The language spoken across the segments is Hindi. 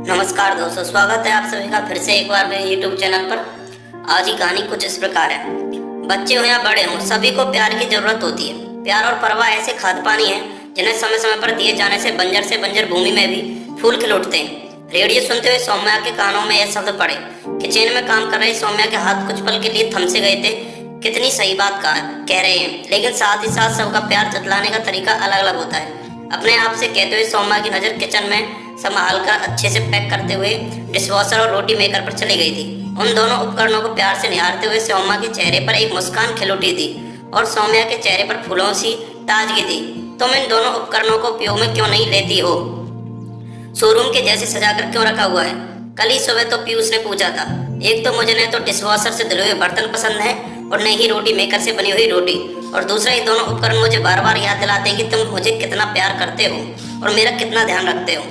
नमस्कार दोस्तों, स्वागत है आप सभी का फिर से एक बार मेरे YouTube चैनल पर। आज की कहानी कुछ इस प्रकार है। बच्चे हो या बड़े हो, सभी को प्यार की जरूरत होती है। प्यार और परवाह ऐसे खाद पानी है जिन्हें समय समय पर दिए जाने से बंजर भूमि में भी फूल खिल उठते हैं। रेडियो सुनते हुए सौम्या के कानों में यह शब्द पड़े। किचन में काम कर रही सौम्या के हाथ कुछ पल के लिए थम से गए थे। कितनी सही बात कह रहे हैं, लेकिन साथ ही साथ सबका प्यार जतलाने का तरीका अलग अलग होता है। अपने आप से कहते हुए सौम्या की नजर किचन में संभाल कर अच्छे से पैक करते हुए डिशवॉशर और रोटी मेकर पर चली गई थी। उन दोनों उपकरणों को प्यार से निहारते हुए सौम्या के चेहरे पर एक मुस्कान खिल उठी थी और सौम्या के चेहरे पर फूलों सी ताजगी थी। तुम इन दोनों उपकरणों को उपयोग में क्यों नहीं लेती हो? शोरूम के जैसे सजाकर क्यों रखा हुआ है? कल ही सुबह तो पीयूष ने पूछा था। एक तो मुझे न तो डिशवॉशर से धुले हुए बर्तन पसंद है और न ही रोटी मेकर से बनी हुई रोटी, और दूसरा ये दोनों उपकरण मुझे बार बार याद दिलाते हैं कि तुम मुझे कितना प्यार करते हो और मेरा कितना ध्यान रखते हो।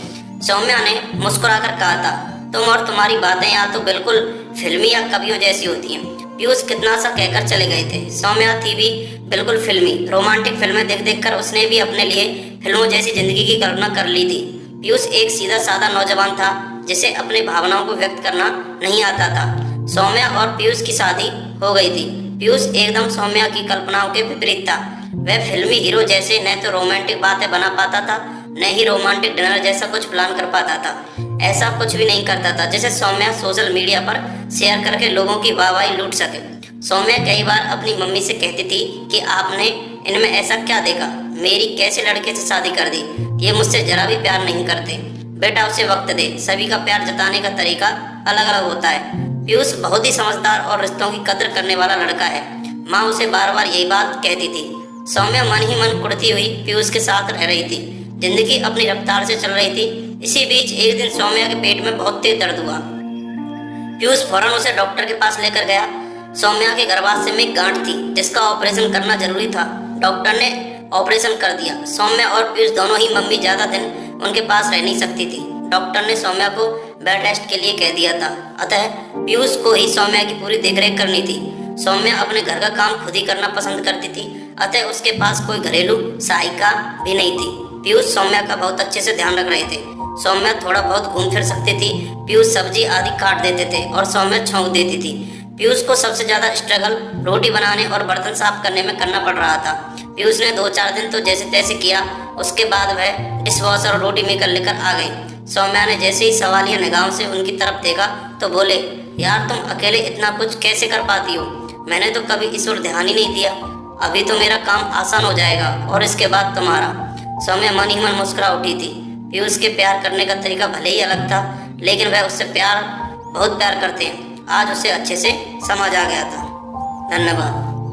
सौम्या ने मुस्कुराकर कहा था। तुम और तुम्हारी बातें या तो बिल्कुल फिल्मी या कवियों जैसी होती हैं। पीयूष कितना सा कहकर चले गए थे। सौम्या थी भी बिल्कुल फिल्मी। रोमांटिक फिल्में देख देख कर उसने भी अपने लिए फिल्मों जैसी जिंदगी की कल्पना कर ली थी। पीयूष एक सीधा साधा नौजवान था जिसे अपने भावनाओं को व्यक्त करना नहीं आता था। सौम्या और पीयूष की शादी हो गई थी। पीयूष एकदम सौम्या की कल्पनाओं के विपरीत था। वह फिल्मी हीरो जैसे न तो रोमांटिक बातें बना पाता था, न ही रोमांटिक डिनर जैसा कुछ प्लान कर पाता था। ऐसा कुछ भी नहीं करता था जिसे सौम्या सोशल मीडिया पर शेयर करके लोगों की वाहवाही लूट सके। सौम्या कई बार अपनी मम्मी से कहती थी कि आपने इनमें ऐसा क्या देखा, मेरी कैसे लड़के से शादी कर दी, ये मुझसे जरा भी प्यार नहीं करते। बेटा उसे वक्त दे, सभी का प्यार जताने का तरीका अलग अलग होता है। पीयूष बहुत ही समझदार और रिश्तों की कदर करने वाला लड़का है। माँ उसे बार बार यही बात कहती थी। सौम्या मन ही मन कुड़ती हुई पीयूष के साथ रह रही थी। जिंदगी अपनी रफ्तार से चल रही थी। इसी बीच एक दिन सौम्या के पेट में बहुत तेज दर्द हुआ। पीयूष फौरन उसे डॉक्टर के पास लेकर गया। सौम्या के गर्भाशय में एक गांठ थी जिसका ऑपरेशन करना जरूरी था। डॉक्टर ने ऑपरेशन कर दिया। सौम्या और पीयूष दोनों ही मम्मी ज्यादा दिन उनके पास रह नहीं सकती थी। डॉक्टर ने सौम्या को बेड रेस्ट के लिए कह दिया था, अतः पीयूष को ही सौम्या की पूरी देखरेख करनी थी। सौम्या अपने घर का काम खुद ही करना पसंद करती थी, अतः उसके पास कोई घरेलू सहायिका भी नहीं थी। पीयूष सौम्या का बहुत अच्छे से ध्यान रख रहे थे। सौम्या थोड़ा बहुत घूम फिर सकती थी। पीयूष सब्जी आदि काट देते थे और सौम्या छौंक देती थी। पीयूष को सबसे ज्यादा स्ट्रगल रोटी बनाने और बर्तन साफ करने में करना पड़ रहा था। पीयूष ने 2-4 दिन तो जैसे तैसे किया। उसके बाद वह डिशवॉशर और रोटी मेकर लेकर आ गई। सौम्या ने जैसे ही सवालिया निगाहों से उनकी तरफ देखा तो बोले, यार तुम अकेले इतना कुछ कैसे कर पाती हो? मैंने तो कभी इस ओर ध्यान ही नहीं दिया। अभी तो मेरा काम आसान हो जाएगा और इसके बाद तुम्हारा। सौम्या मन ही मन मुस्कुरा उठी थी। पीयूष के प्यार करने का तरीका भले ही अलग था, लेकिन वह उससे बहुत प्यार करते हैं। आज उसे अच्छे से समझ आ गया था। धन्यवाद।